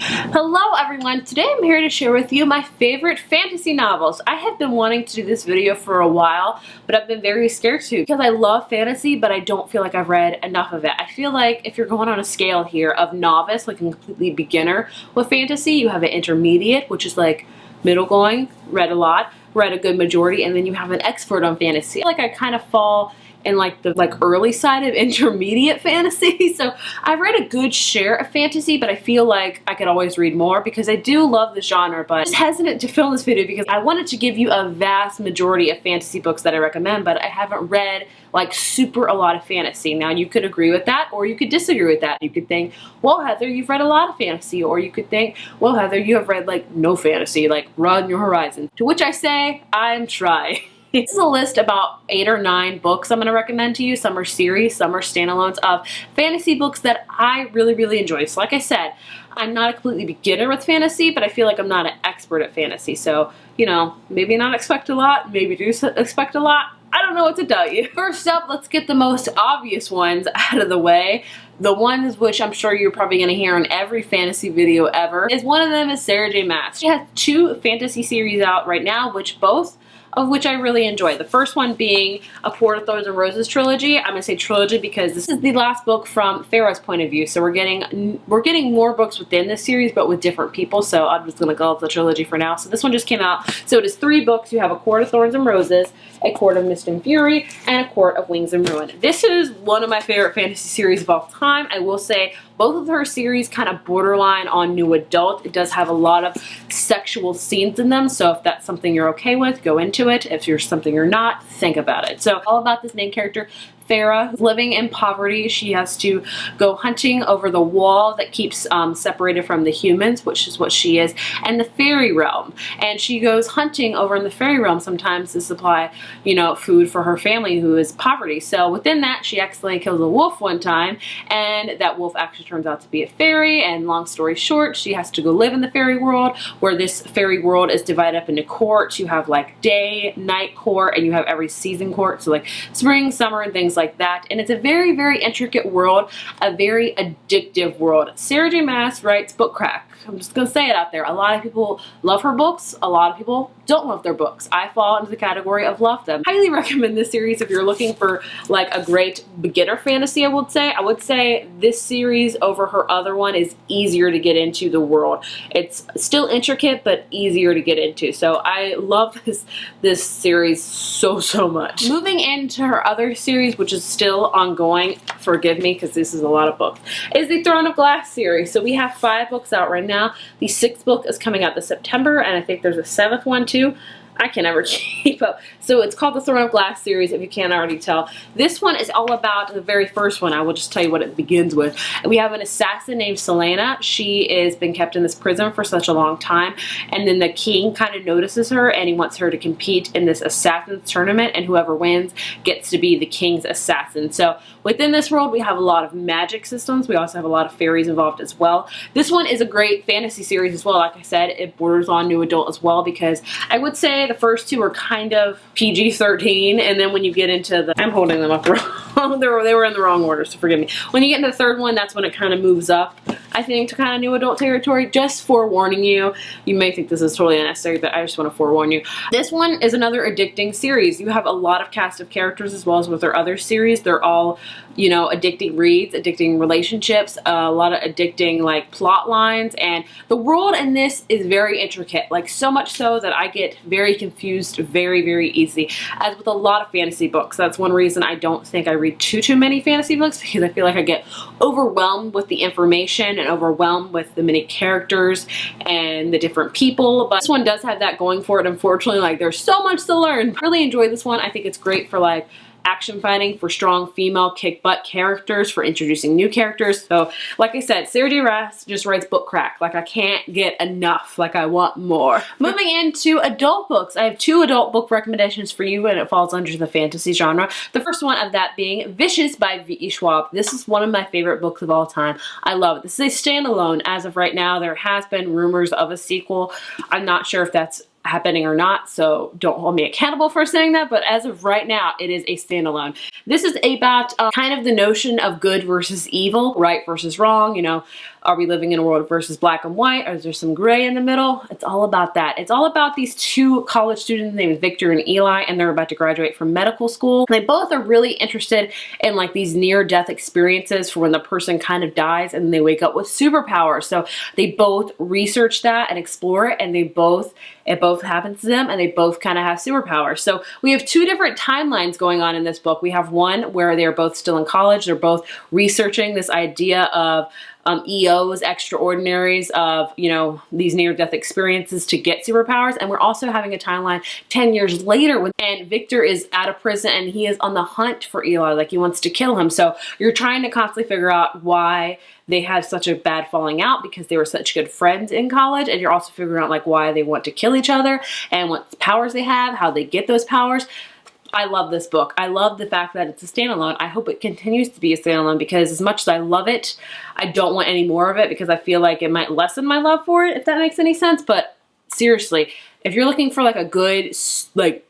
Hello everyone, today I'm here to share with you my favorite fantasy novels. I have been wanting to do this video for a while, but I've been very scared to because I love fantasy, but I don't feel like I've read enough of it. I feel like if you're going on a scale here of novice, like a completely beginner with fantasy, you have an intermediate, which is like middle going, read a lot, read a good majority, and then you have an expert on fantasy. I feel like I kind of fall in like the early side of intermediate fantasy. So I've read a good share of fantasy, but I feel like I could always read more because I do love the genre, but I'm just hesitant to film this video because I wanted to give you a vast majority of fantasy books that I recommend, but I haven't read like super a lot of fantasy. Now you could agree with that or you could disagree with that. You could think, well Heather, you've read a lot of fantasy, or you could think, well Heather, you have read like no fantasy, like run your horizon. To which I say, I'm trying. This is a list about 8 or 9 books I'm going to recommend to you. Some are series, some are standalones of fantasy books that I really enjoy. So like I said, I'm not a completely beginner with fantasy, but I feel like I'm not an expert at fantasy. So, you know, maybe not expect a lot, maybe do expect a lot. I don't know what to tell you. First up, let's get the most obvious ones out of the way. The ones which I'm sure you're probably going to hear in every fantasy video ever. One of them is Sarah J. Maas. She has 2 fantasy series out right now, both of which I really enjoy. The first one being A Court of Thorns and Roses trilogy. I'm gonna say trilogy because this is the last book from Farah's point of view. So we're getting more books within this series, but with different people. So I'm just gonna go with the trilogy for now. So this one just came out. So it is 3 books. You have A Court of Thorns and Roses, A Court of Mist and Fury, and A Court of Wings and Ruin. This is one of my favorite fantasy series of all time. I will say both of her series kind of borderline on new adult. It does have a lot of sexual scenes in them, so if that's something you're okay with, go into it. If you're something you're not, think about it. So all about this main character, Farah, who's living in poverty. She has to go hunting over the wall that keeps separated from the humans, which is what she is, and the fairy realm. And she goes hunting over in the fairy realm sometimes to supply, you know, food for her family who is poverty. So within that, she accidentally kills a wolf one time, and that wolf actually turns out to be a fairy. And long story short, she has to go live in the fairy world, where this fairy world is divided up into courts. You have like day, night court, and you have every season court. So like spring, summer, and things like that. And it's a very intricate world, a very addictive world. Sarah J. Maas writes book crack. I'm just gonna say it out there. A lot of people love her books, a lot of people don't love their books. I fall into the category of love them. Highly recommend this series if you're looking for like a great beginner fantasy. I would say this series over her other one is easier to get into the world. It's still intricate but easier to get into. So I love this series so much. Moving into her other series, which is still ongoing, forgive me because this is a lot of books, is the Throne of Glass series. So we have 5 books out right now. The 6th book is coming out this September, and I think there's a 7th one too. I can never keep up. So it's called the Throne of Glass series, if you can't already tell. This one is all about the very first one. I will just tell you what it begins with. We have an assassin named Selena. She has been kept in this prison for such a long time, and then the king kind of notices her and he wants her to compete in this assassin's tournament, and whoever wins gets to be the king's assassin. So within this world, we have a lot of magic systems. We also have a lot of fairies involved as well. This one is a great fantasy series as well. Like I said, it borders on new adult as well, because I would say the first 2 are kind of PG-13, and then when you get into the, I'm holding them up wrong, they were in the wrong order, so forgive me. When you get into the 3rd one, that's when it kind of moves up, I think, to kind of new adult territory. Just forewarning you, you may think this is totally unnecessary, but I just want to forewarn you. This one is another addicting series. You have a lot of cast of characters as well as with their other series. They're all, you know, addicting reads, addicting relationships, a lot of addicting like plot lines, and the world in this is very intricate, like so much so that I get very confused very easy, as with a lot of fantasy books. That's one reason I don't think I read too many fantasy books, because I feel like I get overwhelmed with the information and overwhelmed with the many characters and the different people. But this one does have that going for it, unfortunately. Like, there's so much to learn. I really enjoy this one. I think it's great for like action fighting, for strong female kick-butt characters, for introducing new characters. So, like I said, Sarah J. Maas just writes book crack. Like, I can't get enough. Like, I want more. Moving into adult books, I have 2 adult book recommendations for you, and it falls under the fantasy genre. The first one of that being Vicious by V.E. Schwab. This is one of my favorite books of all time. I love it. This is a standalone as of right now. There has been rumors of a sequel. I'm not sure if that's happening or not, so don't hold me accountable for saying that, but as of right now, it is a standalone. This is about kind of the notion of good versus evil, right versus wrong, you know, Are we living in a world versus black and white? Or is there some gray in the middle? It's all about that. It's all about these two college students named Victor and Eli, and they're about to graduate from medical school. And they both are really interested in like these near-death experiences for when the person kind of dies and they wake up with superpowers. So they both research that and explore it, and it both happens to them, and they both kind of have superpowers. So we have two different timelines going on in this book. We have one where they're both still in college. They're both researching this idea of EOs, extraordinaries, of, you know, these near-death experiences to get superpowers. And we're also having a timeline 10 years later and Victor is out of prison and he is on the hunt for Eli, like he wants to kill him. So you're trying to constantly figure out why they had such a bad falling out, because they were such good friends in college, and you're also figuring out like why they want to kill each other and what powers they have, how they get those powers. I love this book. I love the fact that it's a standalone. I hope it continues to be a standalone, because as much as I love it, I don't want any more of it, because I feel like it might lessen my love for it, if that makes any sense. But seriously, if you're looking for like a good like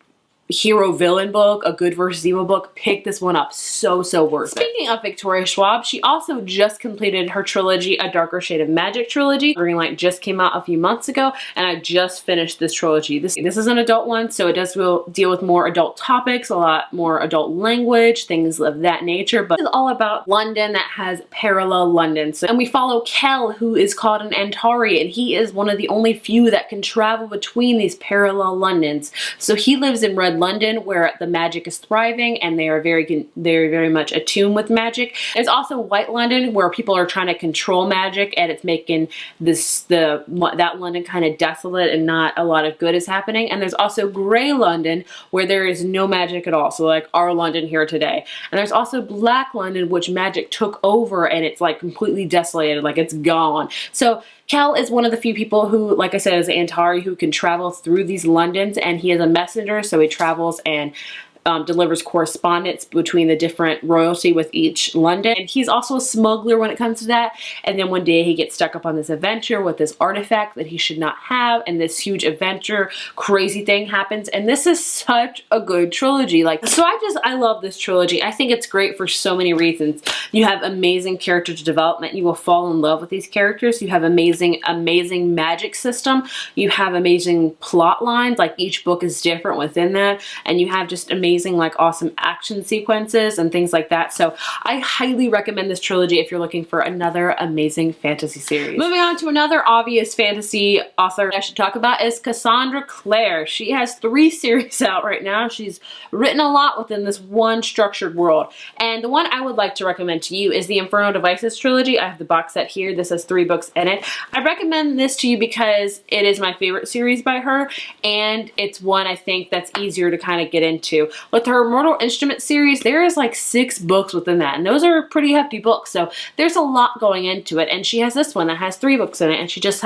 hero villain book, a good versus evil book, pick this one up. So worth it. Speaking of Victoria Schwab, she also just completed her trilogy, A Darker Shade of Magic trilogy. Greenlight just came out a few months ago, and I just finished this trilogy. This is an adult one, so it does deal with more adult topics, a lot more adult language, things of that nature, but it's all about London that has parallel London. So, and we follow Kel, who is called an Antari, and he is one of the only few that can travel between these parallel Londons. So he lives in Red London, where the magic is thriving and they are very much attuned with magic. There's also White London, where people are trying to control magic, and it's making that London kind of desolate and not a lot of good is happening. And there's also Grey London, where there is no magic at all, so like our London here today. And there's also Black London, which magic took over and it's like completely desolated, like it's gone. So Kel is one of the few people who, like I said, is Antari, who can travel through these Londons, and he is a messenger, so he travels and delivers correspondence between the different royalty with each London. And he's also a smuggler when it comes to that. And then one day he gets stuck up on this adventure with this artifact that he should not have, and this huge adventure, crazy thing happens. And this is such a good trilogy. Like, so I love this trilogy. I think it's great for so many reasons. You have amazing character development. You will fall in love with these characters. You have amazing magic system. You have amazing plot lines. Like, each book is different within that. And you have just amazing, like, awesome action sequences and things like that. So I highly recommend this trilogy if you're looking for another amazing fantasy series. Moving on to another obvious fantasy author I should talk about is Cassandra Clare. She has 3 series out right now. She's written a lot within this one structured world. And the one I would like to recommend to you is the Infernal Devices trilogy. I have the box set here. This has 3 books in it. I recommend this to you because it is my favorite series by her, and it's one I think that's easier to kind of get into. With her Mortal Instrument series, there is like 6 books within that, and those are pretty hefty books, so there's a lot going into it. And she has this one that has 3 books in it, and she just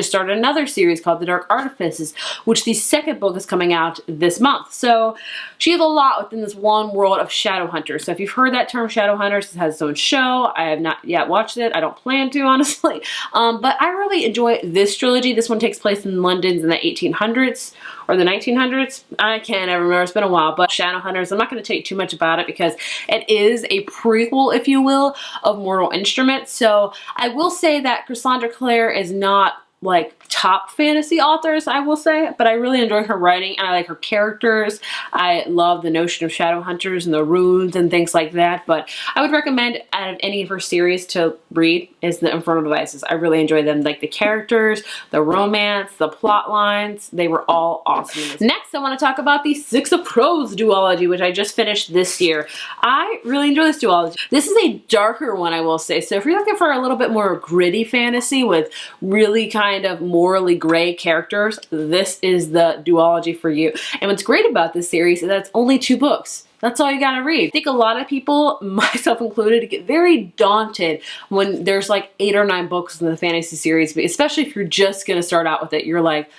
started another series called The Dark Artifices, which the 2nd book is coming out this month. So she has a lot within this one world of Shadowhunters. So if you've heard that term, Shadowhunters, it has its own show. I have not yet watched it. I don't plan to, honestly. But I really enjoy this trilogy. This one takes place in London in the 1800s or the 1900s. I can't ever remember. It's been a while. But Shadowhunters, I'm not going to tell you too much about it because it is a prequel, if you will, of Mortal Instruments. So I will say that Cassandra Clare is not like top fantasy authors, I will say, but I really enjoy her writing and I like her characters. I love the notion of Shadowhunters and the runes and things like that, but I would recommend out of any of her series to read is the Infernal Devices. I really enjoy them, like the characters, the romance, the plot lines. They were all awesome. Next, I want to talk about the Six of Crows duology, which I just finished this year. I really enjoy this duology. This is a darker one, I will say. So if you're looking for a little bit more gritty fantasy with really kind of morally gray characters, this is the duology for you. And what's great about this series is that it's only 2 books. That's all you gotta read. I think a lot of people, myself included, get very daunted when there's like 8 or 9 books in the fantasy series, but especially if you're just gonna start out with it, you're like,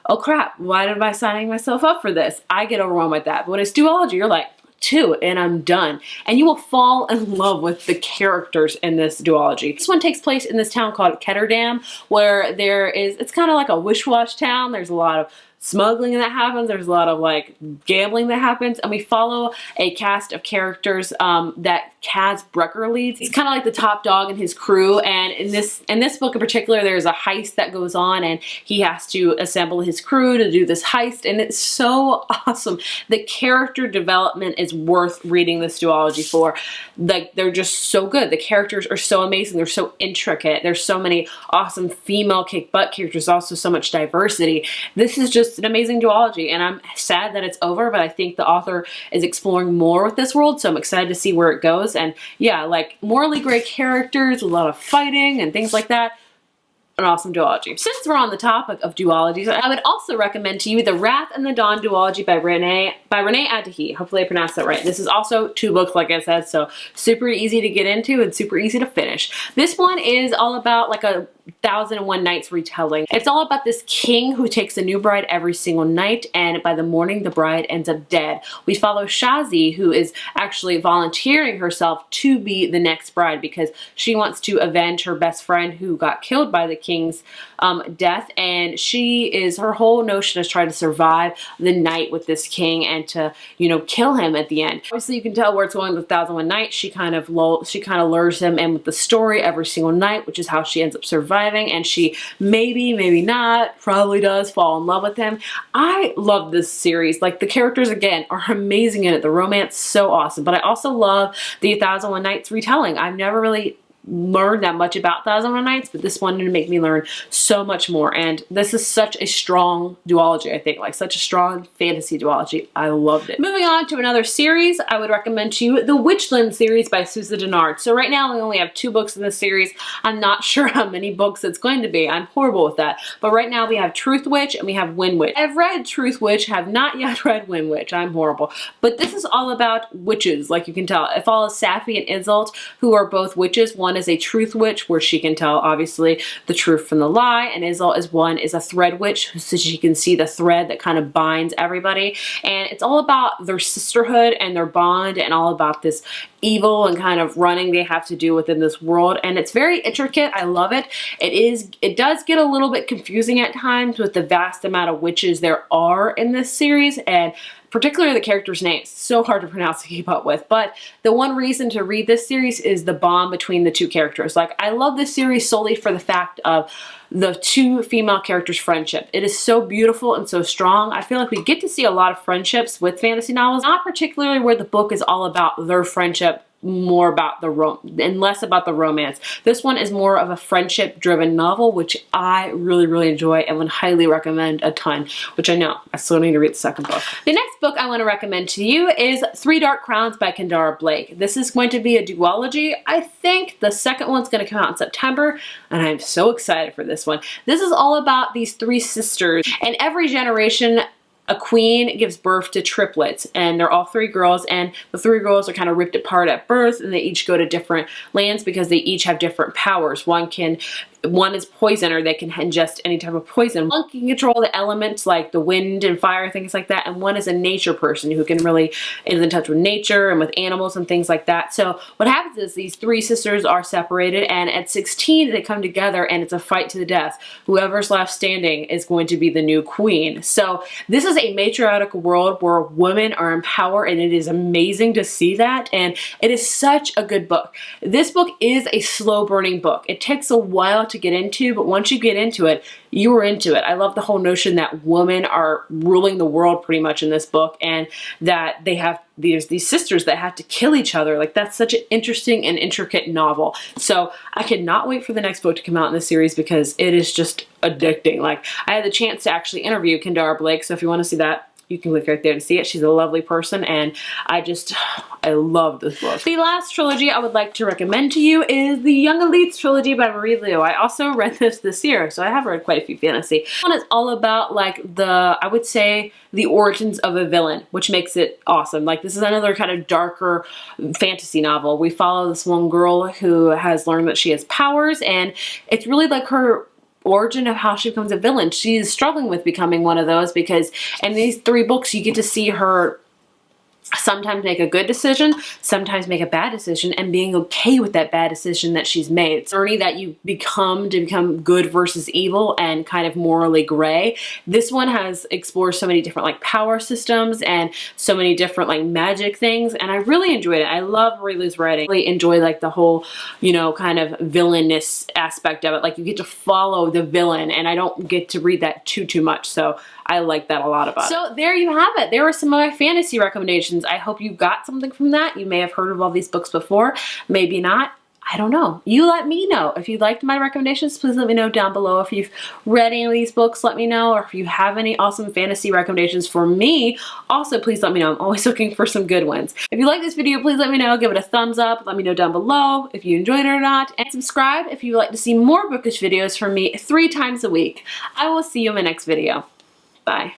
oh crap, why am I signing myself up for this? I get overwhelmed with that. But when it's duology, you're like, 2 and I'm done. And you will fall in love with the characters in this duology. This one takes place in this town called Ketterdam, where it's kind of like a wish-wash town. There's a lot of smuggling that happens. There's a lot of like gambling that happens, and we follow a cast of characters that Kaz Brecker leads. He's kind of like the top dog in his crew, and in this book in particular, there's a heist that goes on, and he has to assemble his crew to do this heist, and it's so awesome. The character development is worth reading this duology for. Like, they're just so good. The characters are so amazing. They're so intricate. There's so many awesome female kick-butt characters, also so much diversity. This is just an amazing duology, and I'm sad that it's over, but I think the author is exploring more with this world, so I'm excited to see where it goes. And yeah, like morally gray characters, a lot of fighting and things like that. An awesome duology. Since we're on the topic of duologies, I would also recommend to you The Wrath and the Dawn duology by Renee Adahi. Hopefully I pronounced that right. This is also 2 books, like I said, so super easy to get into and super easy to finish. This one is all about like a 1001 Nights retelling. It's all about this king who takes a new bride every single night, and by the morning the bride ends up dead. We follow Shazi, who is actually volunteering herself to be the next bride because she wants to avenge her best friend who got killed by the king's death, and her whole notion is trying to survive the night with this king and to, you know, kill him at the end. Obviously you can tell where it's going with 1001 Nights. She kind of lures him in with the story every single night, which is how she ends up surviving, and she maybe not, probably does fall in love with him. I love this series. Like, the characters again are amazing in it. The romance so awesome, but I also love the 1001 Nights retelling. I've never really learned that much about 1001 Nights, but this wanted to make me learn so much more, and this is such a strong duology, I think, like such a strong fantasy duology. I loved it. Moving on to another series, I would recommend to you the Witchland series by Susan Dennard. So right now we only have 2 books in this series. I'm not sure how many books it's going to be. I'm horrible with that, but right now we have Truth Witch and we have Wind Witch. I've read Truth Witch, have not yet read Wind Witch. I'm horrible, but this is all about witches, like you can tell. It follows Safi and Isolde, who are both witches. One is a truth witch, where she can tell obviously the truth from the lie, and Isolde is a thread witch, so she can see the thread that kind of binds everybody. And it's all about their sisterhood and their bond, and all about this evil and kind of running they have to do within this world. And it's very intricate. I love it. It does get a little bit confusing at times with the vast amount of witches there are in this series, and particularly the characters' names. So hard to pronounce to keep up with. But the one reason to read this series is the bond between the 2 characters. Like, I love this series solely for the fact of the 2 female characters' friendship. It is so beautiful and so strong. I feel like we get to see a lot of friendships with fantasy novels, not particularly where the book is all about their friendship, more about and less about the romance. This one is more of a friendship-driven novel, which I really enjoy and would highly recommend a ton, which I know I still need to read the 2nd book. The next book I want to recommend to you is 3 Dark Crowns by Cassandra Blake. This is going to be a duology. I think the 2nd one's going to come out in September, and I'm so excited for this one. This is all about these 3 sisters, and every generation a queen gives birth to triplets, and they're all 3 girls, and the 3 girls are kind of ripped apart at birth, and they each go to different lands because they each have different powers. One is poison, or they can ingest any type of poison. One can control the elements like the wind and fire, things like that, and one is a nature person who can really is in touch with nature and with animals and things like that. So what happens is these 3 sisters are separated, and at 16 they come together, and it's a fight to the death. Whoever's left standing is going to be the new queen. So this is a matriarchal world where women are in power, and it is amazing to see that, and it is such a good book. This book is a slow burning book. It takes a while to get into, but once you get into it, you are into it. I love the whole notion that women are ruling the world pretty much in this book, and that there's these sisters that have to kill each other. Like, that's such an interesting and intricate novel. So I cannot wait for the next book to come out in this series because it is just addicting. Like, I had the chance to actually interview Cassandra Blake, so if you want to see that, you can click right there to see it. She's a lovely person, and I love this book. The last trilogy I would like to recommend to you is the Young Elites trilogy by Marie Lu. I also read this year, so I have read quite a few fantasy. This one is all about, like, I would say, the origins of a villain, which makes it awesome. Like, this is another kind of darker fantasy novel. We follow this one girl who has learned that she has powers, and it's really like her origin of how she becomes a villain. She's struggling with becoming one of those because in these 3 books you get to see her sometimes make a good decision, sometimes make a bad decision, and being okay with that bad decision that she's made. It's a journey that you become to become good versus evil and kind of morally gray. This one has explored so many different like power systems and so many different like magic things, and I really enjoyed it. I love Marie Lu's writing. I really enjoy like the whole, you know, kind of villainous aspect of it. Like you get to follow the villain, and I don't get to read that too much, so I like that a lot about it. So there you have it. There were some of my fantasy recommendations. I hope you got something from that. You may have heard of all these books before, maybe not. I don't know. You let me know. If you liked my recommendations, please let me know down below. If you've read any of these books, let me know. Or if you have any awesome fantasy recommendations for me, also please let me know. I'm always looking for some good ones. If you like this video, please let me know. Give it a thumbs up. Let me know down below if you enjoyed it or not. And subscribe if you'd like to see more bookish videos from me 3 times a week. I will see you in my next video. Bye.